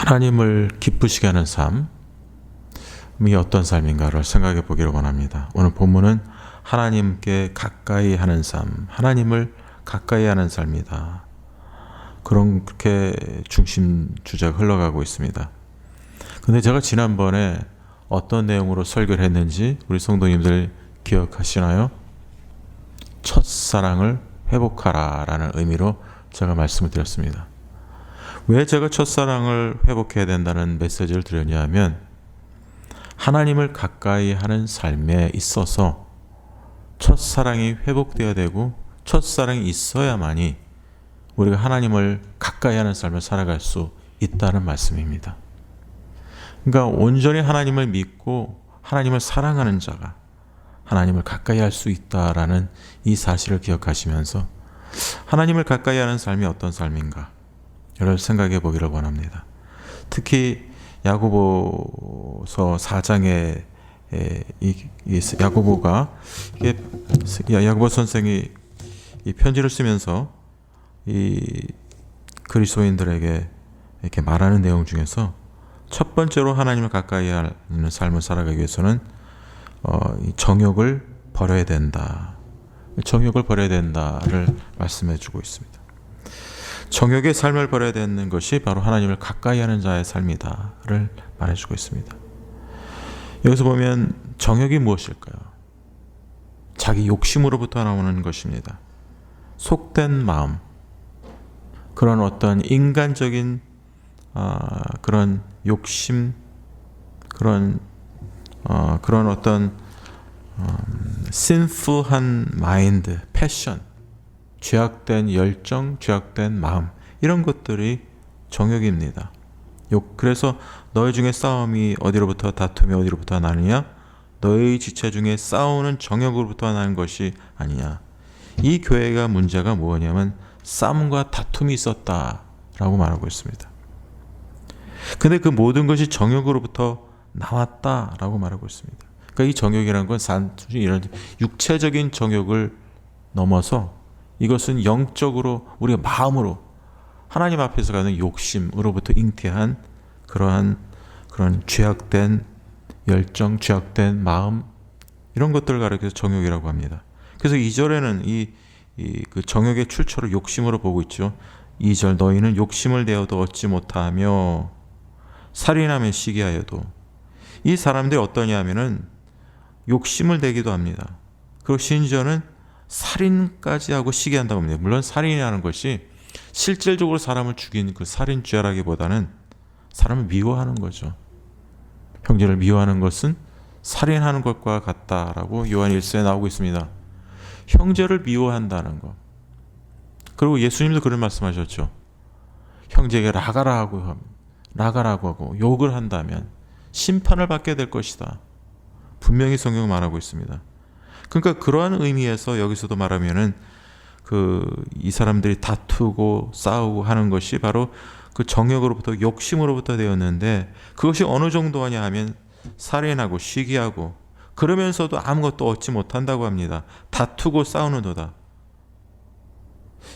하나님을 기쁘시게 하는 삶이 어떤 삶인가를 생각해 보기를 원합니다. 오늘 본문은 하나님께 가까이 하는 삶, 하나님을 가까이 하는 삶이다. 그렇게 중심 주제가 흘러가고 있습니다. 근데 제가 지난번에 어떤 내용으로 설교를 했는지 우리 성도님들 기억하시나요? 첫사랑을 회복하라 라는 의미로 제가 말씀을 드렸습니다. 왜 제가 첫사랑을 회복해야 된다는 메시지를 드렸냐면, 하나님을 가까이 하는 삶에 있어서 첫사랑이 회복되어야 되고 첫사랑이 있어야만이 우리가 하나님을 가까이 하는 삶을 살아갈 수 있다는 말씀입니다. 그러니까 온전히 하나님을 믿고 하나님을 사랑하는 자가 하나님을 가까이 할 수 있다라는 이 사실을 기억하시면서 하나님을 가까이 하는 삶이 어떤 삶인가 를 생각해 보기를 원합니다. 특히 야고보서 4장에 야고보 선생이 이 편지를 쓰면서 이 그리스도인들에게 이렇게 말하는 내용 중에서 첫 번째로 하나님을 가까이 하는 삶을 살아가기 위해서는 이 정욕을 버려야 된다. 정욕을 버려야 된다를 말씀해 주고 있습니다. 정욕의 삶을 버려야 되는 것이 바로 하나님을 가까이 하는 자의 삶이다를 말해주고 있습니다. 여기서 보면 정욕이 무엇일까요? 자기 욕심으로부터 나오는 것입니다. 속된 마음, 그런 어떤 인간적인 그런 욕심, 그런 어떤 sinful한 마인드, 패션, 죄악된 열정, 죄악된 마음, 이런 것들이 정욕입니다. 그래서 너희 중에 싸움이 어디로부터, 다툼이 어디로부터 나느냐? 너희 지체 중에 싸우는 정욕으로부터 나는 것이 아니냐? 이 교회가 문제가 뭐냐면 싸움과 다툼이 있었다라고 말하고 있습니다. 근데 그 모든 것이 정욕으로부터 나왔다라고 말하고 있습니다. 그러니까 이 정욕이라는 건 단순히 이런 육체적인 정욕을 넘어서 이것은 영적으로 우리가 마음으로 하나님 앞에서 가는 욕심으로부터 잉태한 그런 죄악된 열정, 죄악된 마음, 이런 것들을 가리켜서 정욕이라고 합니다. 그래서 2절에는 그 정욕의 출처를 욕심으로 보고 있죠. 2절, 너희는 욕심을 내어도 얻지 못하며 살인하며 시기하여도. 이 사람들이 어떠냐 하면은 욕심을 내기도 합니다. 그리고 심지어는 살인까지 하고 시기한다고 합니다. 물론 살인이라는 것이 실질적으로 사람을 죽인 그 살인죄라기보다는 사람을 미워하는 거죠. 형제를 미워하는 것은 살인하는 것과 같다라고 요한 1서에 나오고 있습니다. 형제를 미워한다는 것. 그리고 예수님도 그런 말씀하셨죠. 형제에게 라가라고 하고 욕을 한다면 심판을 받게 될 것이다. 분명히 성경은 말하고 있습니다. 그러니까 그러한 의미에서 여기서도 말하면은 이 사람들이 다투고 싸우고 하는 것이 바로 그 정욕으로부터 욕심으로부터 되었는데, 그것이 어느 정도 하냐 하면 살인하고 시기하고 그러면서도 아무것도 얻지 못한다고 합니다. 다투고 싸우는도다.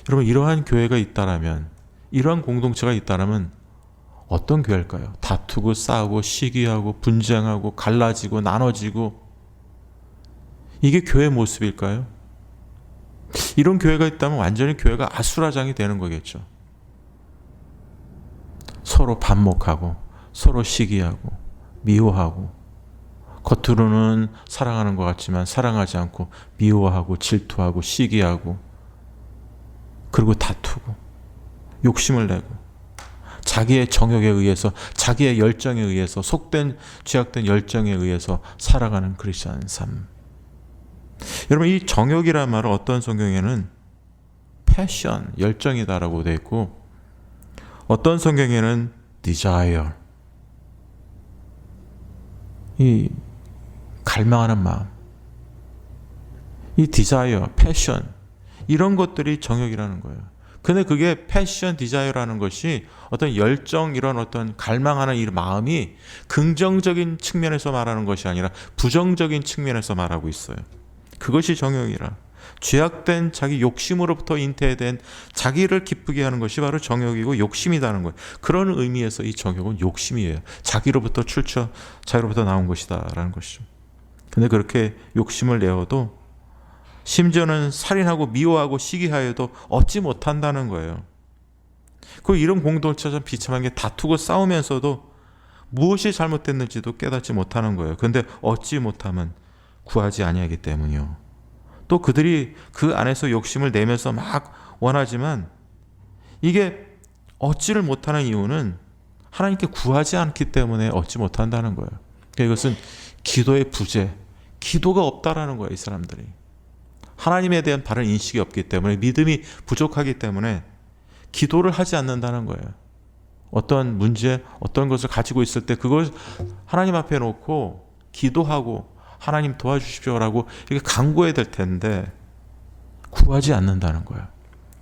여러분, 이러한 교회가 있다라면, 이러한 공동체가 있다라면 어떤 교회일까요? 다투고 싸우고 시기하고 분쟁하고 갈라지고 나눠지고, 이게 교회 모습일까요? 이런 교회가 있다면 완전히 교회가 아수라장이 되는 거겠죠. 서로 반목하고 서로 시기하고 미워하고, 겉으로는 사랑하는 것 같지만 사랑하지 않고 미워하고 질투하고 시기하고, 그리고 다투고 욕심을 내고 자기의 정욕에 의해서, 자기의 열정에 의해서, 속된 죄악된 열정에 의해서 살아가는 그리스도인 삶. 여러분, 이 정욕이라는 말은 어떤 성경에는 패션, 열정이다라고 되어 있고, 어떤 성경에는 desire, 이 갈망하는 마음, 이 desire, 패션, 이런 것들이 정욕이라는 거예요. 근데 그게 패션, 디자이어라는 것이 어떤 열정, 이런 어떤 갈망하는 이 마음이 긍정적인 측면에서 말하는 것이 아니라 부정적인 측면에서 말하고 있어요. 그것이 정욕이라. 죄악된 자기 욕심으로부터 잉태된 자기를 기쁘게 하는 것이 바로 정욕이고 욕심이라는 거예요. 그런 의미에서 이 정욕은 욕심이에요. 자기로부터 자기로부터 나온 것이다라는 것이죠. 근데 그렇게 욕심을 내어도 심지어는 살인하고 미워하고 시기하여도 얻지 못한다는 거예요. 그 이런 공동체가 비참한 게 다투고 싸우면서도 무엇이 잘못됐는지도 깨닫지 못하는 거예요. 그런데 얻지 못하면 구하지 아니하기 때문이요. 또 그들이 그 안에서 욕심을 내면서 막 원하지만 이게 얻지를 못하는 이유는 하나님께 구하지 않기 때문에 얻지 못한다는 거예요. 그러니까 이것은 기도의 부재, 기도가 없다라는 거예요. 이 사람들이 하나님에 대한 바른 인식이 없기 때문에, 믿음이 부족하기 때문에 기도를 하지 않는다는 거예요. 어떤 문제, 어떤 것을 가지고 있을 때 그걸 하나님 앞에 놓고 기도하고 하나님 도와주십시오라고 이렇게 간구해야 될 텐데 구하지 않는다는 거예요.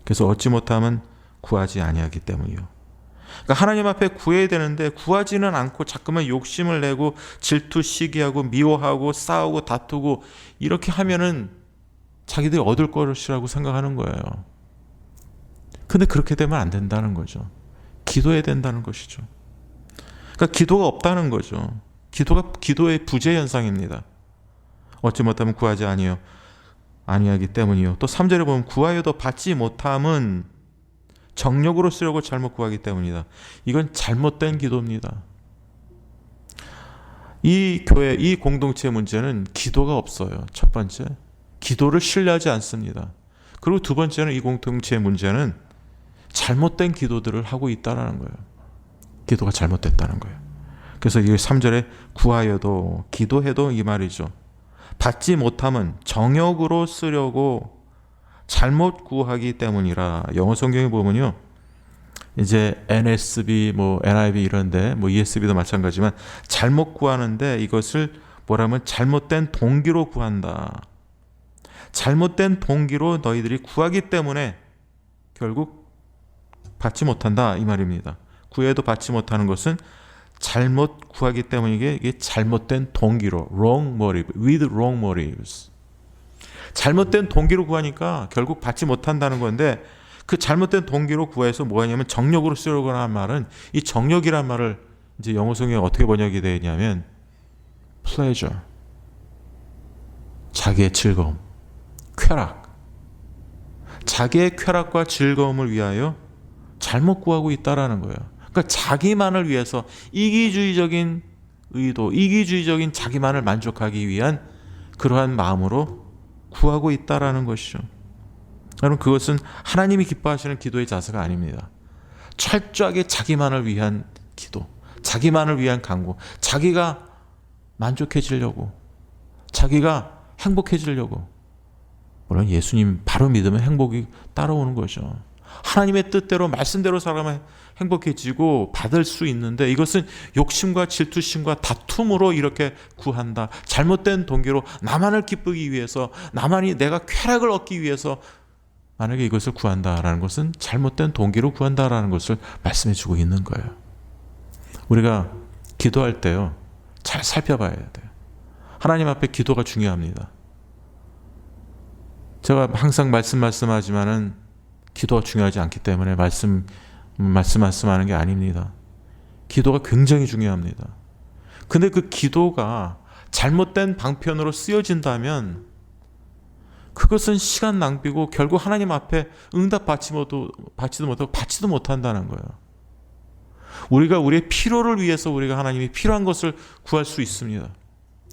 그래서 얻지 못하면 구하지 아니하기 때문이요. 그러니까 하나님 앞에 구해야 되는데 구하지는 않고 자꾸만 욕심을 내고 질투, 시기하고 미워하고 싸우고 다투고 이렇게 하면은 자기들이 얻을 것이라고 생각하는 거예요. 근데 그렇게 되면 안 된다는 거죠. 기도해야 된다는 것이죠. 그러니까 기도가 없다는 거죠. 기도가 기도의 부재 현상입니다. 얻지 못하면 구하지 아니하기 때문이요. 또 3절에 보면 구하여도 받지 못함은 정욕으로 쓰려고 잘못 구하기 때문이다. 이건 잘못된 기도입니다. 이 교회, 이 공동체의 문제는 기도가 없어요. 첫 번째, 기도를 신뢰하지 않습니다. 그리고 두 번째는 이 공동체의 문제는 잘못된 기도들을 하고 있다는 거예요. 기도가 잘못됐다는 거예요. 그래서 이 3절에 구하여도 기도해도 이 말이죠. 받지 못함은 정욕으로 쓰려고 잘못 구하기 때문이라. 영어 성경에 보면요, 이제 NSB, NIV 이런데 ESV도 마찬가지지만 잘못 구하는데 이것을 뭐라면 잘못된 동기로 구한다. 잘못된 동기로 너희들이 구하기 때문에 결국 받지 못한다 이 말입니다. 구해도 받지 못하는 것은 잘못 구하기 때문에 이게 잘못된 동기로, wrong motive, with wrong motives. 잘못된 동기로 구하니까 결국 받지 못한다는 건데, 그 잘못된 동기로 구해서 뭐 하냐면 정욕으로 쓰려고 하는 말은, 이 정욕이란 말을 이제 영어 성경에 어떻게 번역이 되냐면 pleasure, 자기의 즐거움, 쾌락, 자기의 쾌락과 즐거움을 위하여 잘못 구하고 있다라는 거예요. 그러니까 자기만을 위해서 이기주의적인 의도, 이기주의적인 자기만을 만족하기 위한 그러한 마음으로 구하고 있다라는 것이죠. 여러분, 그것은 하나님이 기뻐하시는 기도의 자세가 아닙니다. 철저하게 자기만을 위한 기도, 자기만을 위한 간구, 자기가 만족해지려고, 자기가 행복해지려고. 물론 예수님 바로 믿으면 행복이 따라오는 거죠. 하나님의 뜻대로 말씀대로 살아가면 행복해지고 받을 수 있는데, 이것은 욕심과 질투심과 다툼으로 이렇게 구한다. 잘못된 동기로 나만을 기쁘기 위해서, 나만이 내가 쾌락을 얻기 위해서 만약에 이것을 구한다라는 것은 잘못된 동기로 구한다라는 것을 말씀해 주고 있는 거예요. 우리가 기도할 때요, 잘 살펴봐야 돼요. 하나님 앞에 기도가 중요합니다. 제가 항상 말씀하지만은 기도가 중요하지 않기 때문에 말씀하는 게 아닙니다. 기도가 굉장히 중요합니다. 근데 그 기도가 잘못된 방편으로 쓰여진다면 그것은 시간 낭비고 결국 하나님 앞에 응답 받지도 못하고 받지도 못한다는 거예요. 우리가 우리의 필요를 위해서 우리가 하나님이 필요한 것을 구할 수 있습니다.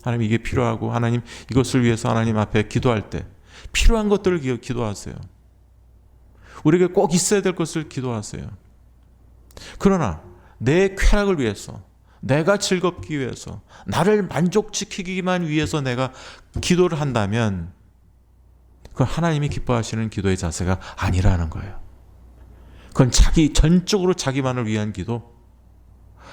하나님 이게 필요하고 하나님 이것을 위해서 하나님 앞에 기도할 때 필요한 것들을 기도하세요. 우리에게 꼭 있어야 될 것을 기도하세요. 그러나 내 쾌락을 위해서, 내가 즐겁기 위해서, 나를 만족시키기만 위해서 내가 기도를 한다면 그건 하나님이 기뻐하시는 기도의 자세가 아니라는 거예요. 그건 전적으로 자기만을 위한 기도,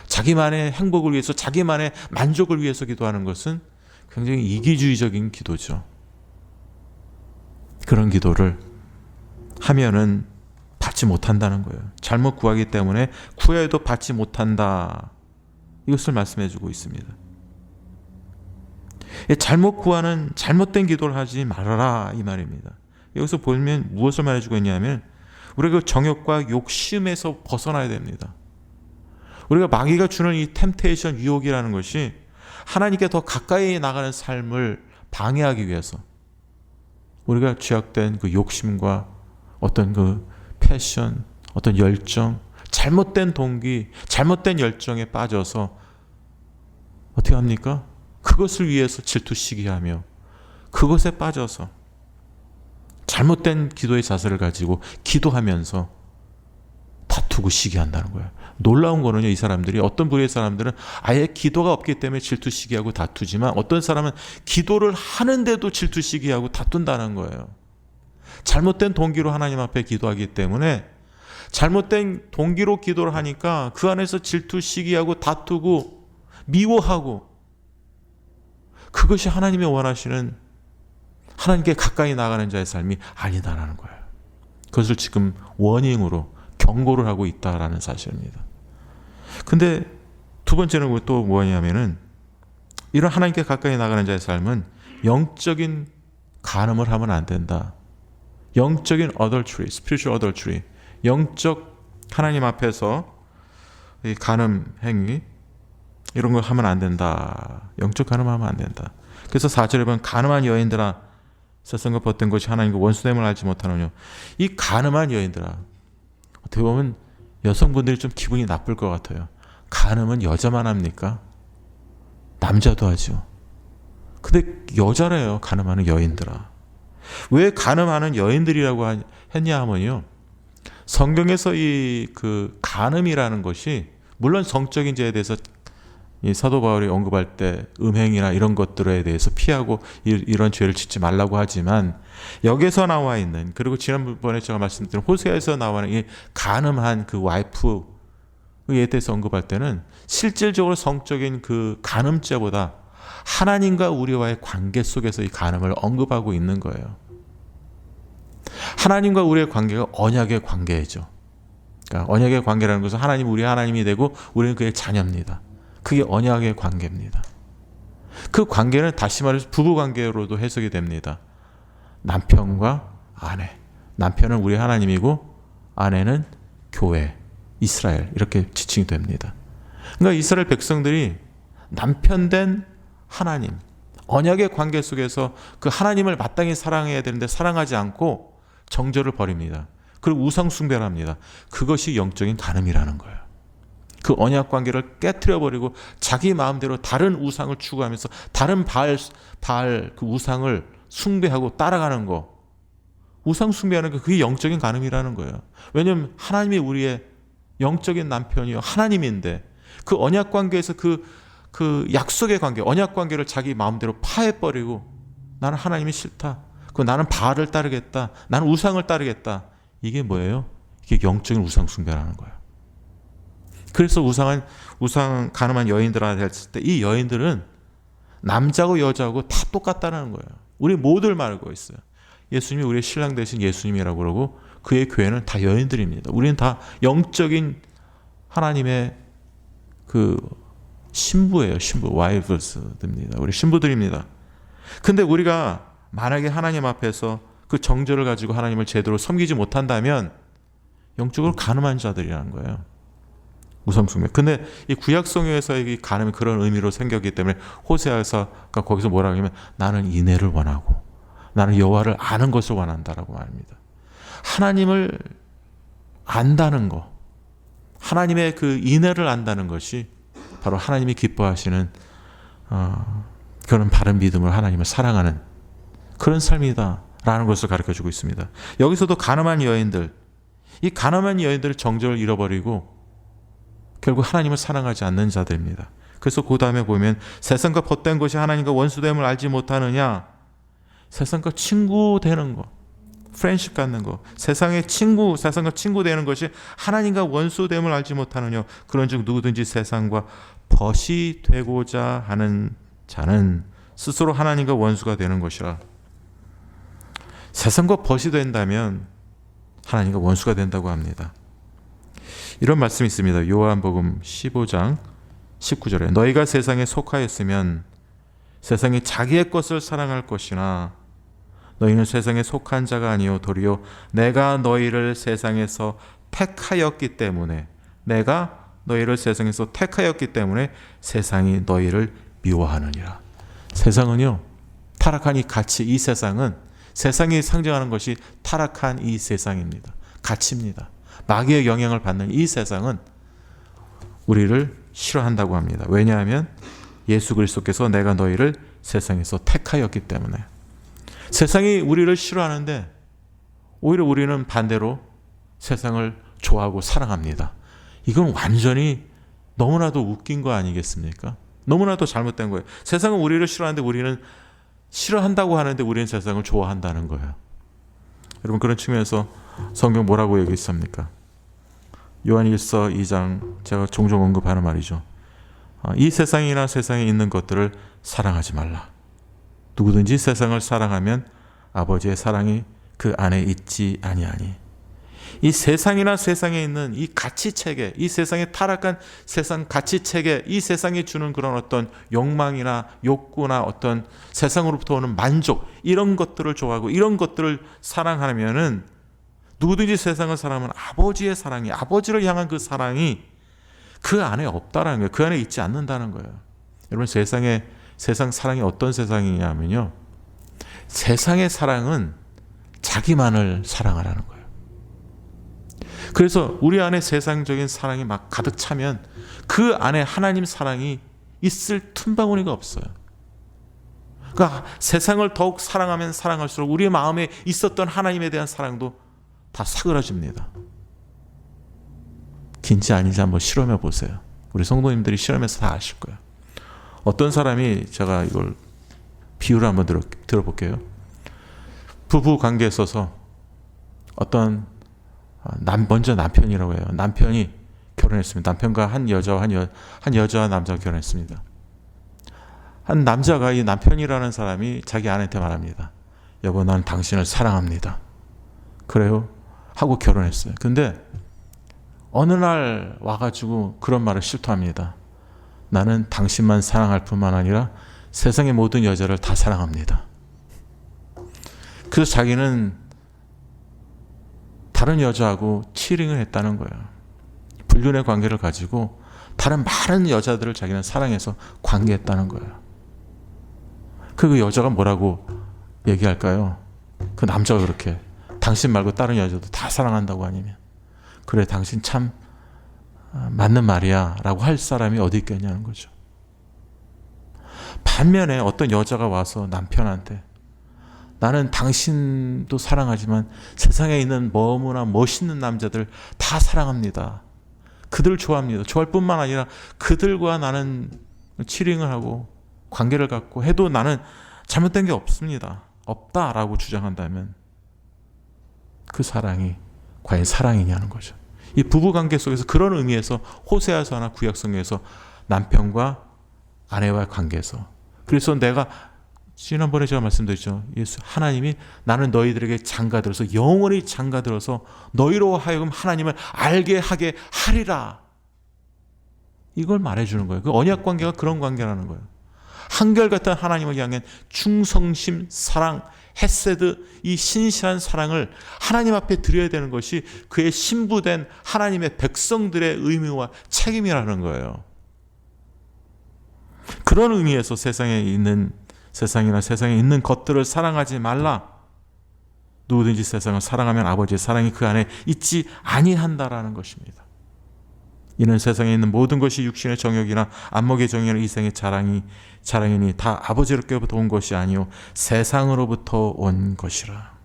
자기만의 행복을 위해서, 자기만의 만족을 위해서 기도하는 것은 굉장히 이기주의적인 기도죠. 그런 기도를 하면은 받지 못한다는 거예요. 잘못 구하기 때문에 구해도 받지 못한다. 이것을 말씀해 주고 있습니다. 잘못 구하는 잘못된 기도를 하지 말아라 이 말입니다. 여기서 보면 무엇을 말해주고 있냐면 우리가 그 정욕과 욕심에서 벗어나야 됩니다. 우리가 마귀가 주는 이 템테이션, 유혹이라는 것이 하나님께 더 가까이 나가는 삶을 방해하기 위해서 우리가 죄악된 그 욕심과 어떤 그 패션, 어떤 열정, 잘못된 동기, 잘못된 열정에 빠져서 어떻게 합니까? 그것을 위해서 질투시기하며 그것에 빠져서 잘못된 기도의 자세를 가지고 기도하면서 다투고 시기한다는 거예요. 놀라운 거는요, 이 사람들이, 어떤 부류의 사람들은 아예 기도가 없기 때문에 질투시기하고 다투지만 어떤 사람은 기도를 하는데도 질투시기하고 다툰다는 거예요. 잘못된 동기로 하나님 앞에 기도하기 때문에 잘못된 동기로 기도를 하니까 그 안에서 질투시기하고 다투고 미워하고, 그것이 하나님이 원하시는 하나님께 가까이 나가는 자의 삶이 아니다라는 거예요. 그것을 지금 워닝으로 경고를 하고 있다라는 사실입니다. 근데 두 번째는 또 뭐냐면은 이런 하나님께 가까이 나가는 자의 삶은 영적인 간음을 하면 안 된다. 영적인 adultery, spiritual adultery, 영적 하나님 앞에서 이 간음 행위 이런 걸 하면 안 된다. 영적 간음하면 안 된다. 그래서 4절에 보면 간음한 여인들아 세상과 벗된 것이 하나님과 원수됨을 알지 못하느냐. 이 간음한 여인들아, 어떻게 보면 여성분들이 좀 기분이 나쁠 것 같아요. 간음은 여자만 합니까? 남자도 하죠. 근데 여자래요. 간음하는 여인들아. 왜 간음하는 여인들이라고 했냐 하면요, 성경에서 이 그 간음이라는 것이 물론 성적인 죄에 대해서 이 사도 바울이 언급할 때 음행이나 이런 것들에 대해서 피하고 이런 죄를 짓지 말라고 하지만, 여기서 나와 있는, 그리고 지난번에 제가 말씀드린 호세아에서 나오는 이 간음한 그 와이프에 대해서 언급할 때는 실질적으로 성적인 그 간음죄보다 하나님과 우리와의 관계 속에서 이 간음을 언급하고 있는 거예요. 하나님과 우리의 관계가 언약의 관계죠. 그러니까 언약의 관계라는 것은 하나님, 우리 하나님이 되고 우리는 그의 자녀입니다. 그게 언약의 관계입니다. 그 관계는 다시 말해서 부부 관계로도 해석이 됩니다. 남편과 아내, 남편은 우리 하나님이고 아내는 교회, 이스라엘, 이렇게 지칭이 됩니다. 그러니까 이스라엘 백성들이 남편된 하나님, 언약의 관계 속에서 그 하나님을 마땅히 사랑해야 되는데 사랑하지 않고 정죄를 벌입니다. 그리고 우상 숭배를 합니다. 그것이 영적인 간음이라는 거예요. 그 언약 관계를 깨트려 버리고 자기 마음대로 다른 우상을 추구하면서 다른 바알 그 우상을 숭배하고 따라가는 거, 우상 숭배하는 거, 그게 영적인 간음이라는 거예요. 왜냐하면 하나님이 우리의 영적인 남편이요 하나님인데, 그 언약 관계에서 그 약속의 관계, 언약 관계를 자기 마음대로 파해버리고 나는 하나님이 싫다, 나는 바알을 따르겠다, 나는 우상을 따르겠다, 이게 뭐예요? 이게 영적인 우상 숭배라는 거예요. 그래서 우상 간음한 여인들한테 했을 때 이 여인들은 남자고 여자고 다 똑같다는 거예요. 우리 모두를 말하고 있어요. 예수님이 우리의 신랑 되신 예수님이라고 그러고 그의 교회는 다 여인들입니다. 우리는 다 영적인 하나님의 그 신부예요. 신부, 와이브스입니다. 우리 신부들입니다. 근데 우리가 만약에 하나님 앞에서 그 정죄를 가지고 하나님을 제대로 섬기지 못한다면 영적으로 간음한 자들이라는 거예요. 우상숭배. 근데 이 구약성경에서의 이 간음이 그런 의미로 생겼기 때문에 호세아서가 거기서 뭐라고 하냐면 나는 인애를 원하고 나는 여호와를 아는 것을 원한다라고 말합니다. 하나님을 안다는 거, 하나님의 그 인애를 안다는 것이 바로 하나님이 기뻐하시는 그런 바른 믿음을, 하나님을 사랑하는 그런 삶이다라는 것을 가르쳐주고 있습니다. 여기서도 간음한 여인들, 이 간음한 여인들의 정절을 잃어버리고 결국 하나님을 사랑하지 않는 자들입니다. 그래서 그 다음에 보면 세상과 벗된 것이 하나님과 원수됨을 알지 못하느냐. 세상과 친구 되는 거, 프렌십 갖는 거, 세상과 친구 되는 것이 하나님과 원수됨을 알지 못하느냐. 그런즉 누구든지 세상과 벗이 되고자 하는 자는 스스로 하나님과 원수가 되는 것이라. 세상과 벗이 된다면 하나님과 원수가 된다고 합니다. 이런 말씀이 있습니다. 요한복음 15장 19절에 너희가 세상에 속하였으면 세상이 자기의 것을 사랑할 것이나 너희는 세상에 속한 자가 아니요 도리어 내가 너희를 세상에서 택하였기 때문에 내가 너희를 세상에서 택하였기 때문에 세상이 너희를 미워하느니라. 세상은요, 타락한 이 가치, 이 세상은 세상이 상징하는 것이 타락한 이 세상입니다. 가치입니다. 마귀의 영향을 받는 이 세상은 우리를 싫어한다고 합니다. 왜냐하면 예수 그리스도께서 내가 너희를 세상에서 택하였기 때문에. 세상이 우리를 싫어하는데 오히려 우리는 반대로 세상을 좋아하고 사랑합니다. 이건 완전히 너무나도 웃긴 거 아니겠습니까? 너무나도 잘못된 거예요. 세상은 우리를 싫어하는데 우리는 싫어한다고 하는데 우리는 세상을 좋아한다는 거예요. 여러분, 그런 측면에서 성경 뭐라고 얘기했습니까? 요한일서 2장, 제가 종종 언급하는 말이죠. 이 세상이나 세상에 있는 것들을 사랑하지 말라. 누구든지 세상을 사랑하면 아버지의 사랑이 그 안에 있지 아니하니. 이 세상이나 세상에 있는 이 가치체계, 이 세상의 타락한 세상 가치체계, 이 세상이 주는 그런 어떤 욕망이나 욕구나 어떤 세상으로부터 오는 만족, 이런 것들을 좋아하고 이런 것들을 사랑하면은 누구든지 세상을 사랑하면 아버지의 사랑이, 아버지를 향한 그 사랑이 그 안에 없다라는 거예요. 그 안에 있지 않는다는 거예요. 여러분, 세상 사랑이 어떤 세상이냐면요, 세상의 사랑은 자기만을 사랑하라는 거예요. 그래서 우리 안에 세상적인 사랑이 막 가득 차면 그 안에 하나님 사랑이 있을 틈바구니가 없어요. 그러니까 세상을 더욱 사랑하면 사랑할수록 우리의 마음에 있었던 하나님에 대한 사랑도 다 사그라집니다. 긴지 아닌지 한번 실험해 보세요. 우리 성도님들이 실험해서 다 아실 거예요. 어떤 사람이, 제가 이걸 비유를 한번 들어볼게요. 부부 관계에 있어서 어떤 먼저 남편이라고 해요. 남편이 결혼했습니다. 남편과 한 여자와 남자가 결혼했습니다. 한 남자가, 이 남편이라는 사람이 자기 아내한테 말합니다. 여보, 나는 당신을 사랑합니다. 그래요? 하고 결혼했어요. 근데 어느 날 와가지고 그런 말을 실토합니다. 나는 당신만 사랑할 뿐만 아니라 세상의 모든 여자를 다 사랑합니다. 그래서 자기는 다른 여자하고 치링을 했다는 거예요. 불륜의 관계를 가지고 다른 많은 여자들을 자기는 사랑해서 관계했다는 거예요. 그 여자가 뭐라고 얘기할까요? 그 남자가 그렇게, 당신 말고 다른 여자도 다 사랑한다고 아니면, 그래 당신 참 맞는 말이야 라고 할 사람이 어디 있겠냐는 거죠. 반면에 어떤 여자가 와서 남편한테, 나는 당신도 사랑하지만 세상에 있는 너무나 멋있는 남자들 다 사랑합니다. 그들 좋아합니다. 좋아할 뿐만 아니라 그들과 나는 치링을 하고 관계를 갖고 해도 나는 잘못된 게 없다라고 주장한다면 그 사랑이 과연 사랑이냐는 거죠. 이 부부관계 속에서 그런 의미에서 호세아서나 구약성경에서 남편과 아내와의 관계에서, 그래서 내가 지난번에 제가 말씀드렸죠. 예수 하나님이 나는 너희들에게 장가들어서 영원히 장가들어서 너희로 하여금 하나님을 알게 하게 하리라. 이걸 말해주는 거예요. 그 언약 관계가 그런 관계라는 거예요. 한결같은 하나님을 향한 충성심, 사랑, 헤세드, 이 신실한 사랑을 하나님 앞에 드려야 되는 것이 그의 신부된 하나님의 백성들의 의무와 책임이라는 거예요. 그런 의미에서 세상이나 세상에 있는 것들을 사랑하지 말라. 누구든지 세상을 사랑하면 아버지의 사랑이 그 안에 있지 아니한다라는 것입니다. 이는 세상에 있는 모든 것이 육신의 정욕이나 안목의 정욕이나 이생의 자랑이니 다 아버지로부터 온 것이 아니요 세상으로부터 온 것이라.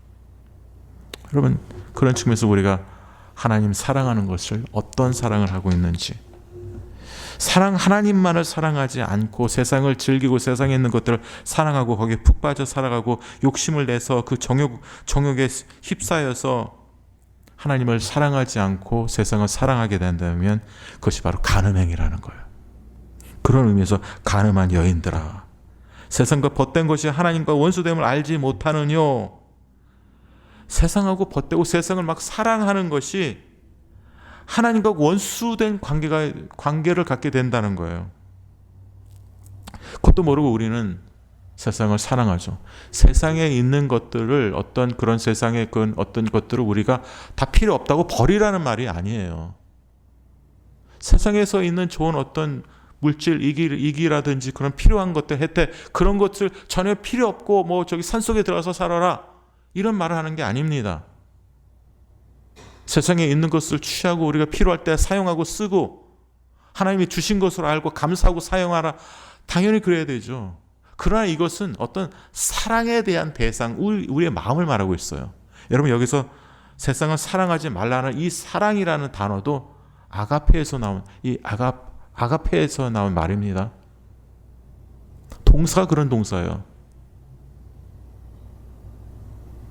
여러분, 그런 측면에서 우리가 하나님 사랑하는 것을 어떤 사랑을 하고 있는지, 하나님만을 사랑하지 않고 세상을 즐기고 세상에 있는 것들을 사랑하고 거기에 푹 빠져 살아가고 욕심을 내서 그 정욕에 휩싸여서 하나님을 사랑하지 않고 세상을 사랑하게 된다면 그것이 바로 간음행위라는 거예요. 그런 의미에서 간음한 여인들아, 세상과 벗된 것이 하나님과 원수됨을 알지 못하느뇨. 세상하고 벗되고 세상을 막 사랑하는 것이 하나님과 원수된 관계를 갖게 된다는 거예요. 그것도 모르고 우리는 세상을 사랑하죠. 세상에 있는 것들을 어떤 그런 세상의 어떤 것들을 우리가 다 필요 없다고 버리라는 말이 아니에요. 세상에서 있는 좋은 어떤 물질, 이기라든지 그런 필요한 것들, 혜택, 그런 것들 전혀 필요 없고 뭐 저기 산속에 들어가서 살아라 이런 말을 하는 게 아닙니다. 세상에 있는 것을 취하고 우리가 필요할 때 사용하고 쓰고 하나님이 주신 것으로 알고 감사하고 사용하라. 당연히 그래야 되죠. 그러나 이것은 어떤 사랑에 대한 대상, 우리의 마음을 말하고 있어요. 여러분 여기서 세상을 사랑하지 말라는 이 사랑이라는 단어도 아가페에서 나온 아가페에서 나온 말입니다. 동사가 그런 동사예요.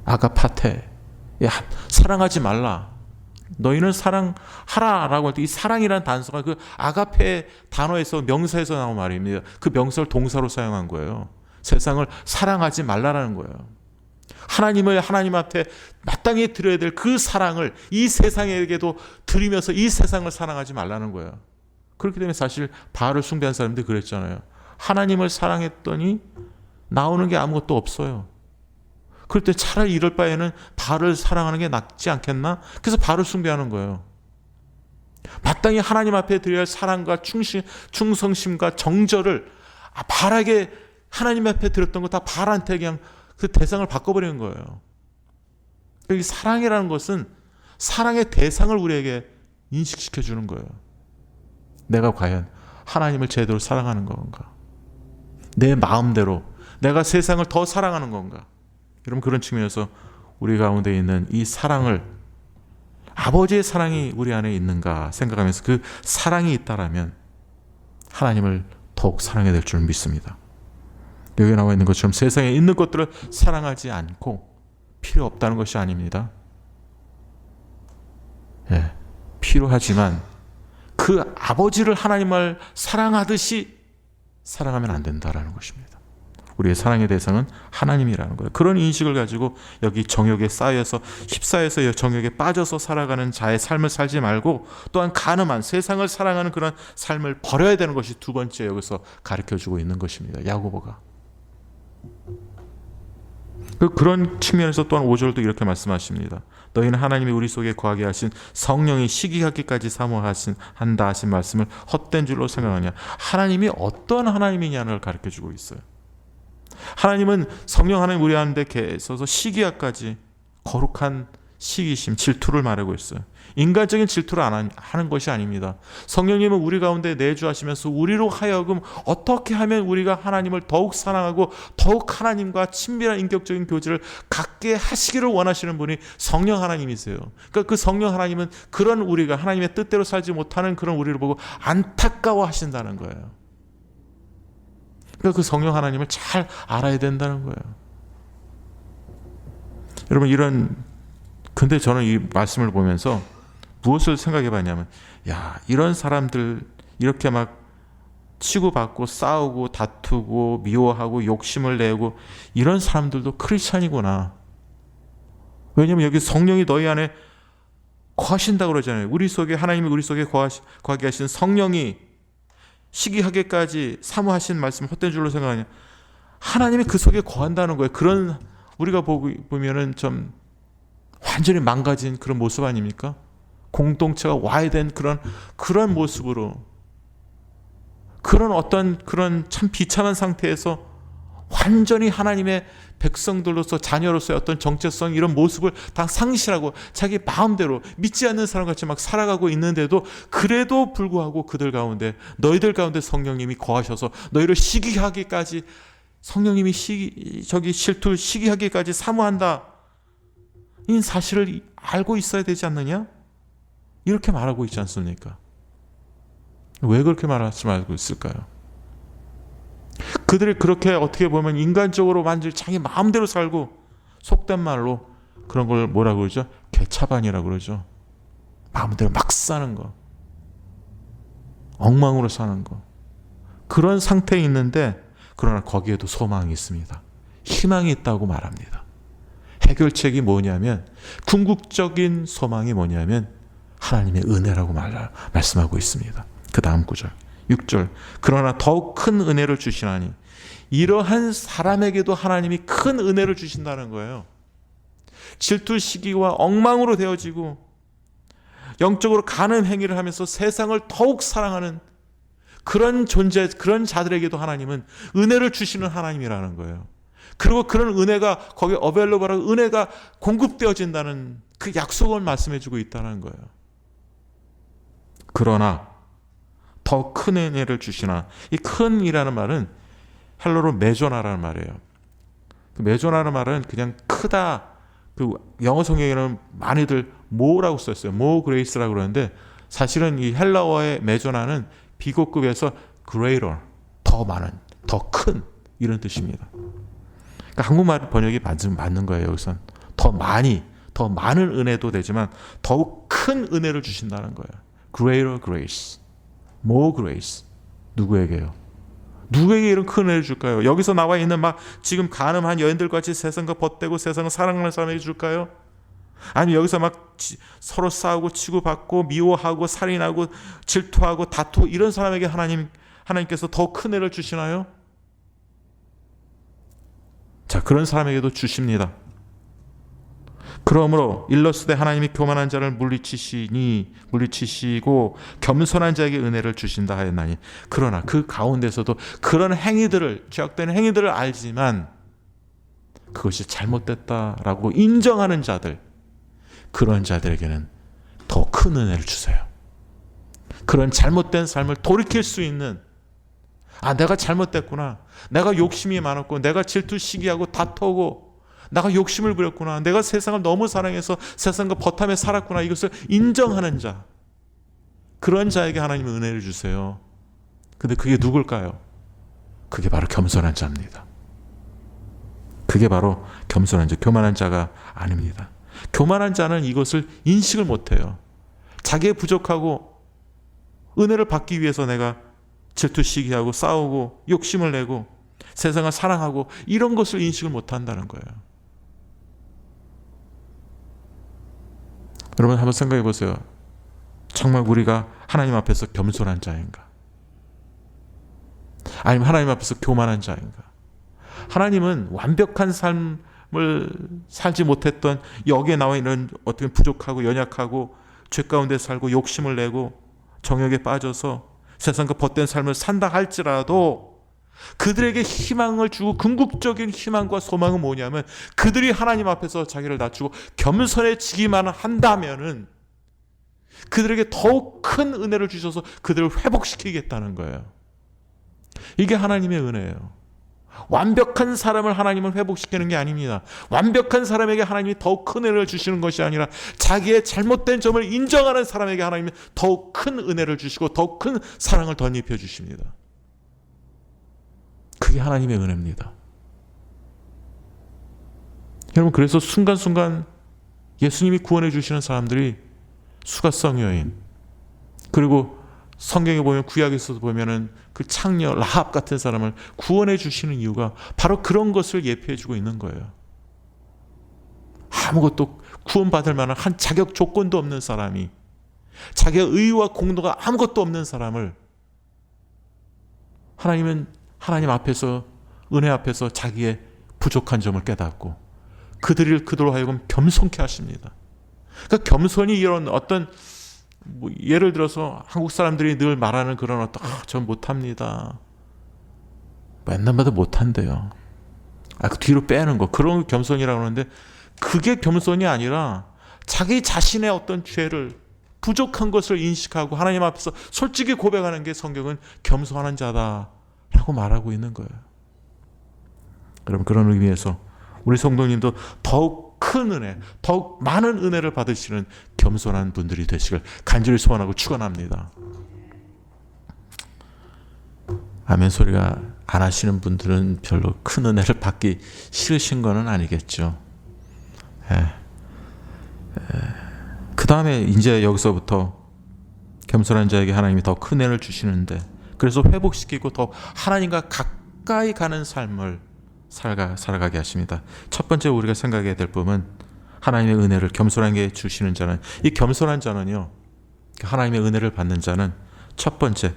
아가파테. 사랑하지 말라. 너희는 사랑하라라고 할 때 이 사랑이라는 단서가 그 아가페 단어에서 명사에서 나온 말입니다. 그 명사를 동사로 사용한 거예요. 세상을 사랑하지 말라라는 거예요. 하나님을 하나님 앞에 마땅히 드려야 될 그 사랑을 이 세상에게도 드리면서 이 세상을 사랑하지 말라는 거예요. 그렇기 때문에 사실 바알을 숭배한 사람들이 그랬잖아요. 하나님을 사랑했더니 나오는 게 아무것도 없어요. 그럴 때 차라리 이럴 바에는 바알을 사랑하는 게 낫지 않겠나? 그래서 바알을 숭배하는 거예요. 마땅히 하나님 앞에 드려야 할 사랑과 충성심과 정절을 바알에게 하나님 앞에 드렸던 거 다 바알한테 그냥 그 대상을 바꿔버리는 거예요. 이 사랑이라는 것은 사랑의 대상을 우리에게 인식시켜 주는 거예요. 내가 과연 하나님을 제대로 사랑하는 건가? 내 마음대로 내가 세상을 더 사랑하는 건가? 여러분 그런 측면에서 우리 가운데 있는 이 사랑을 아버지의 사랑이 우리 안에 있는가 생각하면서 그 사랑이 있다라면 하나님을 더욱 사랑해야 될 줄 믿습니다. 여기 나와 있는 것처럼 세상에 있는 것들을 사랑하지 않고 필요 없다는 것이 아닙니다. 필요하지만 그 아버지를 하나님을 사랑하듯이 사랑하면 안 된다라는 것입니다. 우리의 사랑의 대상은 하나님이라는 거예요. 그런 인식을 가지고 여기 정욕에 쌓여서 휩싸여서 정욕에 빠져서 살아가는 자의 삶을 살지 말고 또한 가늠한 세상을 사랑하는 그런 삶을 버려야 되는 것이 두 번째 여기서 가르쳐주고 있는 것입니다. 야고보가. 그런 측면에서 또한 5절도 이렇게 말씀하십니다. 너희는 하나님이 우리 속에 거하게 하신 성령이 시기하기까지 사모한다 하신 말씀을 헛된 줄로 생각하냐. 하나님이 어떤 하나님이냐를 가르쳐주고 있어요. 하나님은 성령 하나님 우리 안에 계셔서 시기하까지 거룩한 시기심, 질투를 말하고 있어요. 인간적인 질투를 안 하는 것이 아닙니다. 성령님은 우리 가운데 내주하시면서 우리로 하여금 어떻게 하면 우리가 하나님을 더욱 사랑하고 더욱 하나님과 친밀한 인격적인 교제를 갖게 하시기를 원하시는 분이 성령 하나님이세요. 그러니까 그 성령 하나님은 그런 우리가 하나님의 뜻대로 살지 못하는 그런 우리를 보고 안타까워 하신다는 거예요. 그러니까 그 성령 하나님을 잘 알아야 된다는 거예요. 여러분 근데 저는 이 말씀을 보면서 무엇을 생각해 봤냐면 이런 사람들 이렇게 막 치고받고 싸우고 다투고 미워하고 욕심을 내고 이런 사람들도 크리스찬이구나. 왜냐하면 여기 성령이 너희 안에 거하신다고 그러잖아요. 우리 속에 하나님이 우리 속에 거하게 하신 성령이 시기하게까지 사모하신 말씀을 헛된 줄로 생각하냐. 하나님이 그 속에 거한다는 거예요. 그런 우리가 보면은 좀 완전히 망가진 그런 모습 아닙니까? 공동체가 와야 된 그런 모습으로 그런 어떤 그런 참 비참한 상태에서 완전히 하나님의 백성들로서 자녀로서의 어떤 정체성 이런 모습을 다 상실하고 자기 마음대로 믿지 않는 사람같이 막 살아가고 있는데도 그래도 불구하고 그들 가운데 너희들 가운데 성령님이 거하셔서 너희를 시기하기까지 성령님이 시기하기까지 사모한다. 이 사실을 알고 있어야 되지 않느냐? 이렇게 말하고 있지 않습니까? 왜 그렇게 말하고 있을까요? 그들이 그렇게 어떻게 보면 인간적으로 완전히 자기 마음대로 살고 속된 말로 그런 걸 뭐라고 그러죠? 개차반이라고 그러죠. 마음대로 막 사는 거. 엉망으로 사는 거. 그런 상태에 있는데 그러나 거기에도 소망이 있습니다. 희망이 있다고 말합니다. 해결책이 뭐냐면 궁극적인 소망이 뭐냐면 하나님의 은혜라고 말씀하고 있습니다. 그 다음 구절 6절 그러나 더욱 큰 은혜를 주시나니 이러한 사람에게도 하나님이 큰 은혜를 주신다는 거예요. 질투, 시기와 엉망으로 되어지고 영적으로 가는 행위를 하면서 세상을 더욱 사랑하는 그런 존재, 그런 자들에게도 하나님은 은혜를 주시는 하나님이라는 거예요. 그리고 그런 은혜가 거기에 어벨러블하고 은혜가 공급되어진다는 그 약속을 말씀해 주고 있다는 거예요. 그러나 더 큰 은혜를 주시나, 이 큰이라는 말은 헬러로 메조나라는 말이에요. 그 메조나라는 말은 그냥 크다, 그 영어 성경에는 많이들 more라고 썼어요. more grace라고 그러는데 사실은 이 헬라어의 메조나는 비고급에서 greater, 더 많은, 더 큰 이런 뜻입니다. 그러니까 한국말 번역이 맞는 거예요. 여기선 더 많이, 더 많은 은혜도 되지만 더욱 큰 은혜를 주신다는 거예요. greater grace, more grace. 누구에게요? 누구에게 이런 큰 은혜를 줄까요? 여기서 나와 있는 막 지금 간음한 여인들 같이 세상과 벗대고 세상을 사랑하는 사람에게 줄까요? 아니면 여기서 막 서로 싸우고 치고받고 미워하고 살인하고 질투하고 다투고 이런 사람에게 하나님께서 더 큰 은혜를 주시나요? 자, 그런 사람에게도 주십니다. 그러므로 일러스되 하나님이 교만한 자를 물리치시고 겸손한 자에게 은혜를 주신다 하였나니, 그러나 그 가운데서도 그런 행위들을, 죄악된 행위들을 알지만 그것이 잘못됐다라고 인정하는 자들, 그런 자들에게는 더 큰 은혜를 주세요. 그런 잘못된 삶을 돌이킬 수 있는, 내가 잘못됐구나, 내가 욕심이 많았고, 내가 질투, 시기하고 다투고, 내가 욕심을 부렸구나, 내가 세상을 너무 사랑해서 세상과 버탐에 살았구나, 이것을 인정하는 자, 그런 자에게 하나님은 은혜를 주세요. 근데 그게 누굴까요? 그게 바로 겸손한 자입니다. 그게 바로 겸손한 자, 교만한 자가 아닙니다. 교만한 자는 이것을 인식을 못해요. 자기의 부족하고 은혜를 받기 위해서 내가 질투, 시기하고 싸우고 욕심을 내고 세상을 사랑하고 이런 것을 인식을 못한다는 거예요. 여러분 한번 생각해 보세요. 정말 우리가 하나님 앞에서 겸손한 자인가? 아니면 하나님 앞에서 교만한 자인가? 하나님은 완벽한 삶을 살지 못했던, 여기에 나와 있는 어떻게 부족하고 연약하고 죄 가운데 살고 욕심을 내고 정욕에 빠져서 세상과 벗된 삶을 산다 할지라도 그들에게 희망을 주고, 궁극적인 희망과 소망은 뭐냐면 그들이 하나님 앞에서 자기를 낮추고 겸손해지기만 한다면은 그들에게 더욱 큰 은혜를 주셔서 그들을 회복시키겠다는 거예요. 이게 하나님의 은혜예요. 완벽한 사람을 하나님은 회복시키는 게 아닙니다. 완벽한 사람에게 하나님이 더욱 큰 은혜를 주시는 것이 아니라 자기의 잘못된 점을 인정하는 사람에게 하나님은 더욱 큰 은혜를 주시고 더욱 큰 사랑을 덧입혀 주십니다. 그게 하나님의 은혜입니다. 여러분, 그래서 순간순간 예수님이 구원해 주시는 사람들이 수가성 여인, 그리고 성경에 보면, 구약에서도 보면은 그 창녀 라합 같은 사람을 구원해 주시는 이유가 바로 그런 것을 예표해 주고 있는 거예요. 아무것도 구원받을 만한 한 자격 조건도 없는 사람이, 자기의 의와 공로가 아무것도 없는 사람을 하나님은 하나님 앞에서, 은혜 앞에서 자기의 부족한 점을 깨닫고 그들로 하여금 겸손케 하십니다. 그러니까 겸손이 이런 어떤, 예를 들어서 한국 사람들이 늘 말하는 그런 어떤, 전 못합니다, 맨날 봐도 못한대요, 그 뒤로 빼는 거, 그런 겸손이라고 하는데 그게 겸손이 아니라 자기 자신의 어떤 죄를, 부족한 것을 인식하고 하나님 앞에서 솔직히 고백하는 게 성경은 겸손한 자다라고 말하고 있는 거예요. 여러분, 그런 의미에서 우리 성도님도 더욱 큰 은혜, 더욱 많은 은혜를 받으시는 겸손한 분들이 되시길 간절히 소원하고 축원합니다. 아멘 소리가 안 하시는 분들은 별로 큰 은혜를 받기 싫으신 거는 아니겠죠. 그 다음에 이제 여기서부터 겸손한 자에게 하나님이 더 큰 은혜를 주시는데, 그래서 회복시키고 더 하나님과 가까이 가는 삶을 살아가게 하십니다. 첫 번째 우리가 생각해야 될 부분은 하나님의 은혜를 겸손하게 주시는 자는, 이 겸손한 자는요, 하나님의 은혜를 받는 자는 첫 번째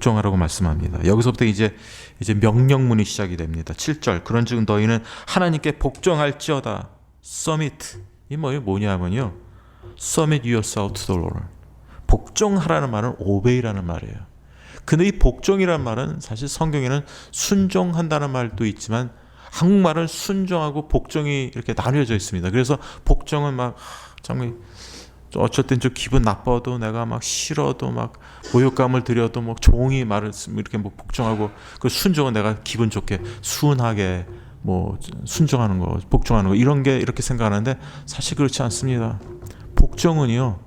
복종하라고 말씀합니다. 여기서부터 이제 명령문이 시작이 됩니다. 7절. 그런즉 너희는 하나님께 복종할지어다. submit. 이 뭐냐면요. submit yourself to the Lord. 복종하라는 말은 obey라는 말이에요. 근데 이 복종이라는 말은 사실 성경에는 순종한다는 말도 있지만 한국말은 순종하고 복종이 이렇게 나뉘어져 있습니다. 그래서 복종은 막 정말 어쩔 땐 좀 기분 나빠도 내가 막 싫어도 막 모욕감을 드려도 뭐 종이 말을 이렇게 뭐 복종하고, 그 순종은 내가 기분 좋게 순하게 뭐 순종하는 거, 복종하는 거, 이런 게 이렇게 생각하는데 사실 그렇지 않습니다. 복종은요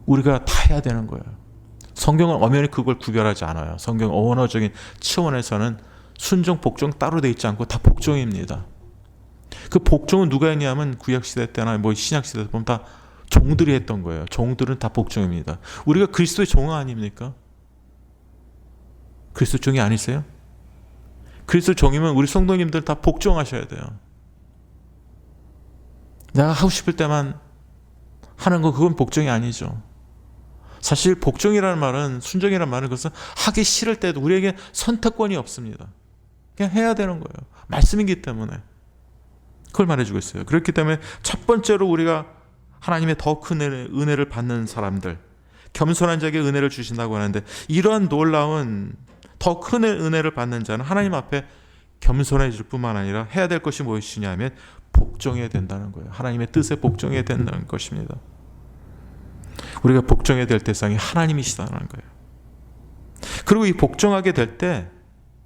우리가 다 해야 되는 거예요. 성경은 엄연히 그걸 구별하지 않아요. 성경 언어적인 차원에서는 순종, 복종 따로 돼 있지 않고 다 복종입니다. 그 복종은 누가 했냐면 구약 시대 때나 뭐 신약 시대 때 보면 다 종들이 했던 거예요. 종들은 다 복종입니다. 우리가 그리스도의 종 아닙니까? 그리스도 종이 아니세요? 그리스도 종이면 우리 성도님들 다 복종하셔야 돼요. 내가 하고 싶을 때만 하는 거, 그건 복종이 아니죠. 사실 복종이라는 말은, 순종이라는 말은 그것은 하기 싫을 때도 우리에게 선택권이 없습니다. 그냥 해야 되는 거예요. 말씀이기 때문에 그걸 말해주고 있어요. 그렇기 때문에 첫 번째로 우리가 하나님의 더 큰 은혜를 받는 사람들, 겸손한 자에게 은혜를 주신다고 하는데, 이러한 놀라운 더 큰 은혜를 받는 자는 하나님 앞에 겸손해질 뿐만 아니라 해야 될 것이 무엇이냐 하면 복종해야 된다는 거예요. 하나님의 뜻에 복종해야 된다는 것입니다. 우리가 복종해야 될 대상이 하나님이시다는 거예요. 그리고 이 복종하게 될 때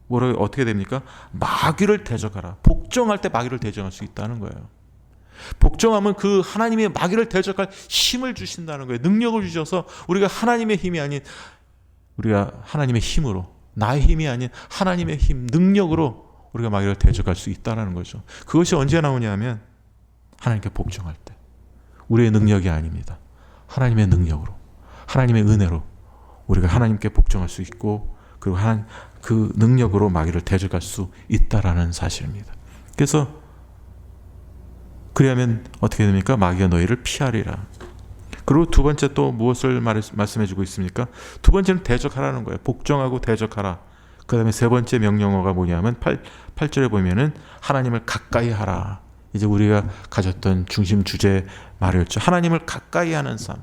어떻게 됩니까? 마귀를 대적하라. 복종할 때 마귀를 대적할 수 있다는 거예요. 복종하면 그 하나님의 마귀를 대적할 힘을 주신다는 거예요. 능력을 주셔서 우리가 하나님의 힘이 아닌, 우리가 하나님의 힘으로, 나의 힘이 아닌 하나님의 힘, 능력으로 우리가 마귀를 대적할 수 있다는 거죠. 그것이 언제 나오냐면 하나님께 복종할 때. 우리의 능력이 아닙니다. 하나님의 능력으로, 하나님의 은혜로 우리가 하나님께 복종할 수 있고, 그리고 그 능력으로 마귀를 대적할 수 있다라는 사실입니다. 그래서 그리하면 어떻게 됩니까? 마귀가 너희를 피하리라. 그리고 두 번째 또 무엇을 말씀해 주고 있습니까? 두 번째는 대적하라는 거예요. 복종하고 대적하라. 그 다음에 세 번째 명령어가 뭐냐면 8절에 보면은 하나님을 가까이 하라. 이제 우리가 가졌던 중심 주제 말이었죠. 하나님을 가까이 하는 삶.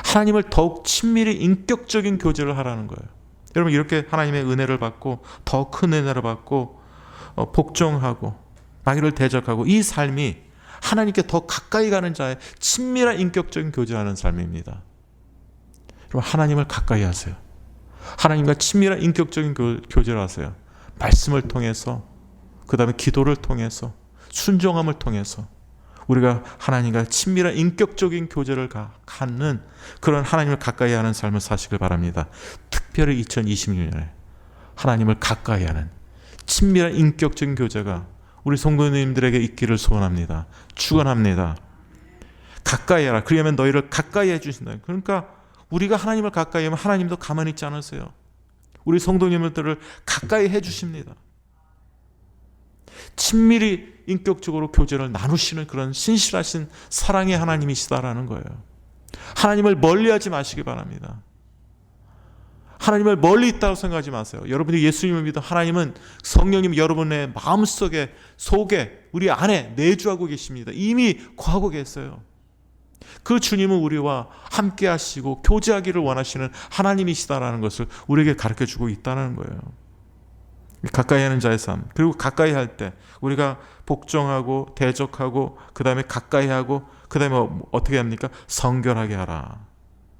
하나님을 더욱 친밀히 인격적인 교제를 하라는 거예요. 여러분, 이렇게 하나님의 은혜를 받고 더 큰 은혜를 받고 복종하고 마귀를 대적하고, 이 삶이 하나님께 더 가까이 가는 자의 친밀한 인격적인 교제하는 삶입니다. 여러분, 하나님을 가까이 하세요. 하나님과 친밀한 인격적인 교제를 하세요. 말씀을 통해서, 그 다음에 기도를 통해서, 순종함을 통해서 우리가 하나님과 친밀한 인격적인 교제를 갖는 그런 하나님을 가까이 하는 삶을 사시길 바랍니다. 특별히 2026년에 하나님을 가까이 하는 친밀한 인격적인 교제가 우리 성도님들에게 있기를 소원합니다. 축원합니다. 가까이 하라. 그러면 너희를 가까이 해주신다. 그러니까 우리가 하나님을 가까이 하면 하나님도 가만히 있지 않으세요. 우리 성도님들을 가까이 해주십니다. 친밀히 인격적으로 교제를 나누시는 그런 신실하신 사랑의 하나님이시다라는 거예요. 하나님을 멀리하지 마시기 바랍니다. 하나님을 멀리 있다고 생각하지 마세요. 여러분이 예수님을 믿어 하나님은, 성령님 여러분의 마음속에, 속에, 우리 안에 내주하고 계십니다. 이미 거하고 계세요. 그 주님은 우리와 함께 하시고 교제하기를 원하시는 하나님이시다라는 것을 우리에게 가르쳐주고 있다는 거예요. 가까이 하는 자의 삶. 그리고 가까이 할 때 우리가 복종하고 대적하고, 그 다음에 가까이 하고, 그 다음에 어떻게 합니까? 성결하게 하라.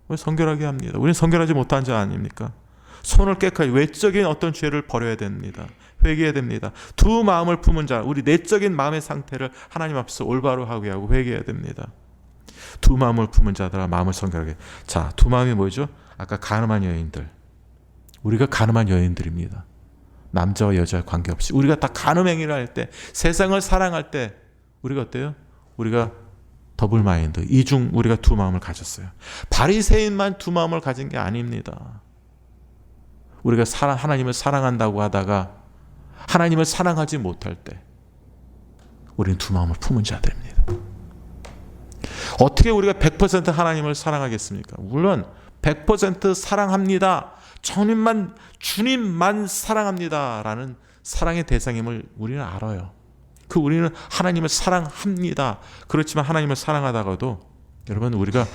왜 성결하게 합니다? 우리는 성결하지 못한 자 아닙니까? 손을 깨끗하게, 외적인 어떤 죄를 버려야 됩니다. 회개해야 됩니다. 두 마음을 품은 자, 우리 내적인 마음의 상태를 하나님 앞에서 올바로 하게 하고 회개해야 됩니다. 두 마음을 품은 자들아 마음을 성결하게. 자, 두 마음이 뭐죠? 아까 가늠한 여인들. 우리가 가늠한 여인들입니다. 남자와 여자 관계없이 우리가 다 간음 행위를 할 때, 세상을 사랑할 때 우리가 어때요? 우리가 더블 마인드, 이중 우리가 두 마음을 가졌어요. 바리새인만 두 마음을 가진 게 아닙니다. 우리가 하나님을 사랑한다고 하다가 하나님을 사랑하지 못할 때 우리는 두 마음을 품은 자들입니다. 어떻게 우리가 100% 하나님을 사랑하겠습니까? 물론 100% 사랑합니다. 주님만 사랑합니다라는 사랑의 대상임을 우리는 알아요. 우리는 하나님을 사랑합니다. 그렇지만 하나님을 사랑하다가도 여러분, 우리가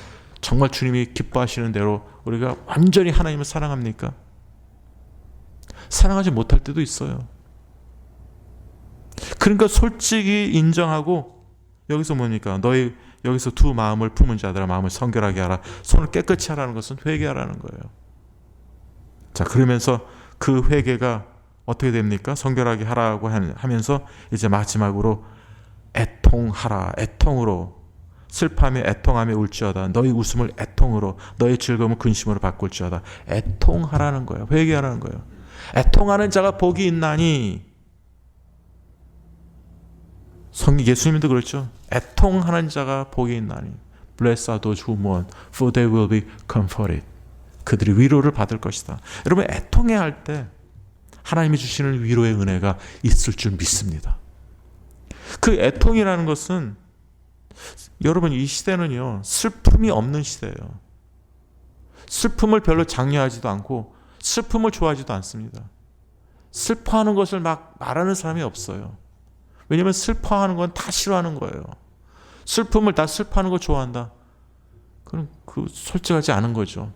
정말 주님이 기뻐하시는 대로 우리가 완전히 하나님을 사랑합니까? 사랑하지 못할 때도 있어요. 그러니까 솔직히 인정하고, 여기서 뭡니까? 너희 여기서 두 마음을 품은 자들아 마음을 성결하게 하라. 손을 깨끗이 하라는 것은 회개하라는 거예요. 자, 그러면서 그 회개가 어떻게 됩니까? 성결하게 하라고 하면서 이제 마지막으로 애통하라. 애통으로, 슬퍼하며 애통하며 울지어다. 너희 웃음을 애통으로, 너희 즐거움을 근심으로 바꿀지어다. 애통하라는 거예요. 회개하라는 거예요. 애통하는 자가 복이 있나니. 예수님도 그렇죠. 애통하는 자가 복이 있나니. Blessed are those who mourn, for they will be comforted. 그들이 위로를 받을 것이다. 여러분, 애통해야 할 때 하나님이 주시는 위로의 은혜가 있을 줄 믿습니다. 그 애통이라는 것은, 여러분, 이 시대는요, 슬픔이 없는 시대예요. 슬픔을 별로 장려하지도 않고 슬픔을 좋아하지도 않습니다. 슬퍼하는 것을 막 말하는 사람이 없어요. 왜냐하면 슬퍼하는 건 다 싫어하는 거예요. 슬픔을 다 슬퍼하는 거 좋아한다. 그럼 솔직하지 않은 거죠.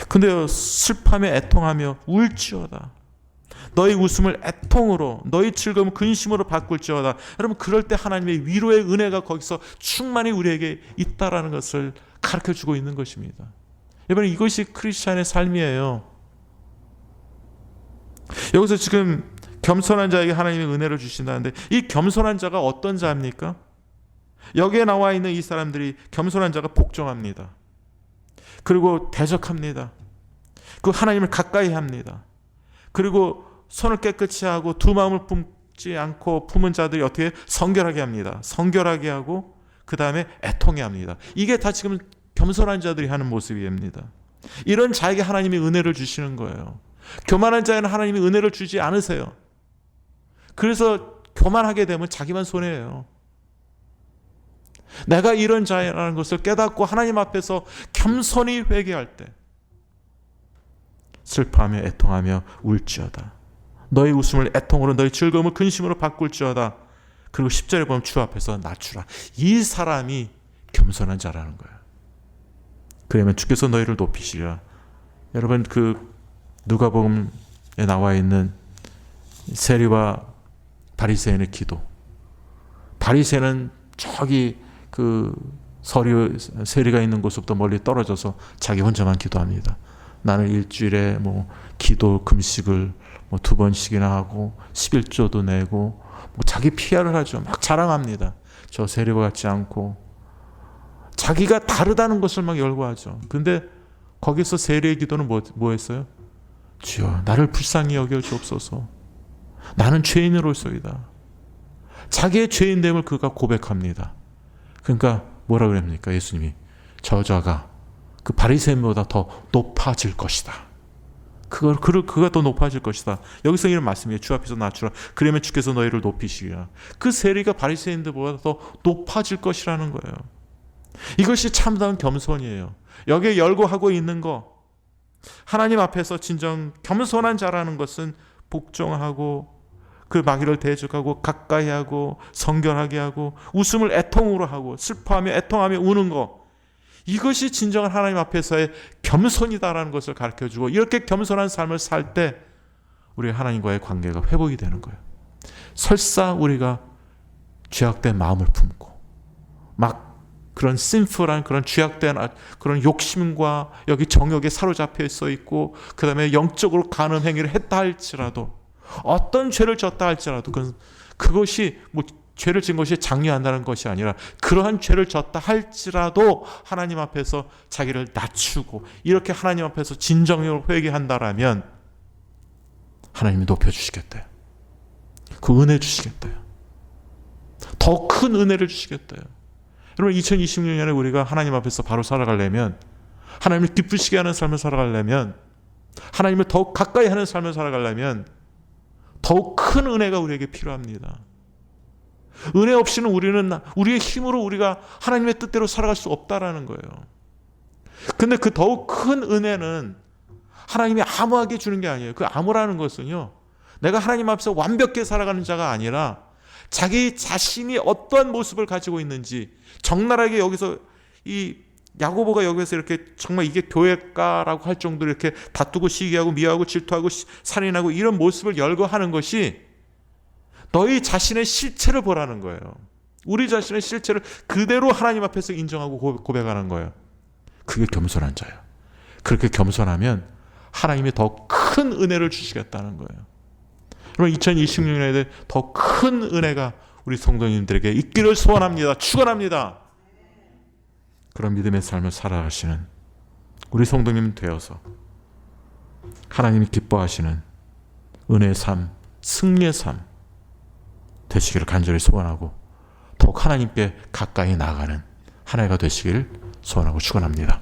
근데 슬퍼하며 애통하며 울지어다. 너희 웃음을 애통으로, 너희 즐거움을 근심으로 바꿀지어다. 여러분, 그럴 때 하나님의 위로의 은혜가 거기서 충만히 우리에게 있다라는 것을 가르쳐주고 있는 것입니다. 여러분, 이것이 크리스찬의 삶이에요. 여기서 지금 겸손한 자에게 하나님의 은혜를 주신다는데, 이 겸손한 자가 어떤 자입니까? 여기에 나와 있는 이 사람들이, 겸손한 자가 복종합니다. 그리고 대적합니다. 그 하나님을 가까이 합니다. 그리고 손을 깨끗이 하고 두 마음을 품지 않고 품은 자들이 어떻게 성결하게 합니다. 성결하게 하고 그 다음에 애통해 합니다. 이게 다 지금 겸손한 자들이 하는 모습입니다. 이런 자에게 하나님이 은혜를 주시는 거예요. 교만한 자에는 하나님이 은혜를 주지 않으세요. 그래서 교만하게 되면 자기만 손해예요. 내가 이런 자라는 것을 깨닫고 하나님 앞에서 겸손히 회개할 때 슬퍼하며 애통하며 울지어다. 너희 웃음을 애통으로, 너희 즐거움을 근심으로 바꿀지어다. 그리고 10절에 보면 주 앞에서 낮추라. 이 사람이 겸손한 자라는 거예요. 그러면 주께서 너희를 높이시리라. 여러분, 누가복음에 나와 있는 세리와 바리새인의 기도. 바리새인은 저기 세리가 있는 곳부터 멀리 떨어져서 자기 혼자만 기도합니다. 나는 일주일에 기도 금식을 2번씩이나 하고 11조도 내고 자기 PR을 하죠. 막 자랑합니다. 저 세리와 같지 않고 자기가 다르다는 것을 막 열거하죠. 근데 거기서 세리의 기도는 뭐 했어요? 주여, 나를 불쌍히 여겨 주옵소서. 나는 죄인으로소이다. 자기의 죄인됨을 그가 고백합니다. 그러니까 뭐라 그럽니까? 예수님이 저자가 그 바리새인보다 더 높아질 것이다. 그가 더 높아질 것이다. 여기서 이런 말씀이에요. 주 앞에서 낮추라. 그러면 주께서 너희를 높이시리라. 그 세리가 바리새인들보다 더 높아질 것이라는 거예요. 이것이 참다운 겸손이에요. 여기에 열거하고 있는 거, 하나님 앞에서 진정 겸손한 자라는 것은 복종하고 그 마귀를 대적하고 가까이 하고 성결하게 하고 웃음을 애통으로 하고 슬퍼하며 애통하며 우는 거, 이것이 진정한 하나님 앞에서의 겸손이다라는 것을 가르쳐주고, 이렇게 겸손한 삶을 살 때 우리가 하나님과의 관계가 회복이 되는 거예요. 설사 우리가 죄악된 마음을 품고 막 그런 심플한 그런 죄악된 그런 욕심과 여기 정욕에 사로잡혀 있어 있고 그 다음에 영적으로 가는 행위를 했다 할지라도, 어떤 죄를 졌다 할지라도 그것이 죄를 진 것이 장려한다는 것이 아니라 그러한 죄를 졌다 할지라도 하나님 앞에서 자기를 낮추고 이렇게 하나님 앞에서 진정으로 회개한다라면 하나님이 높여주시겠대요. 그 은혜 주시겠대요. 더 큰 은혜를 주시겠대요. 여러분, 2026년에 우리가 하나님 앞에서 바로 살아가려면, 하나님을 기쁘시게 하는 삶을 살아가려면, 하나님을 더욱 가까이 하는 삶을 살아가려면 더욱 큰 은혜가 우리에게 필요합니다. 은혜 없이는 우리의 힘으로 우리가 하나님의 뜻대로 살아갈 수 없다라는 거예요. 근데 그 더욱 큰 은혜는 하나님이 암호하게 주는 게 아니에요. 그 암호라는 것은요, 내가 하나님 앞에서 완벽하게 살아가는 자가 아니라 자기 자신이 어떠한 모습을 가지고 있는지, 적나라하게 여기서 이 야고보가 여기서 이렇게 정말 이게 교회가라고 할 정도로 이렇게 다투고 시기하고 미워하고 질투하고 살인하고 이런 모습을 열거하는 것이 너희 자신의 실체를 보라는 거예요. 우리 자신의 실체를 그대로 하나님 앞에서 인정하고 고백하는 거예요. 그게 겸손한 자예요. 그렇게 겸손하면 하나님이 더 큰 은혜를 주시겠다는 거예요. 그럼 2026년에 더 큰 은혜가 우리 성도님들에게 있기를 소원합니다. 축원합니다. 그런 믿음의 삶을 살아가시는 우리 성도님 되어서 하나님이 기뻐하시는 은혜의 삶, 승리의 삶 되시기를 간절히 소원하고 더욱 하나님께 가까이 나아가는 한 해가 되시길 소원하고 축원합니다.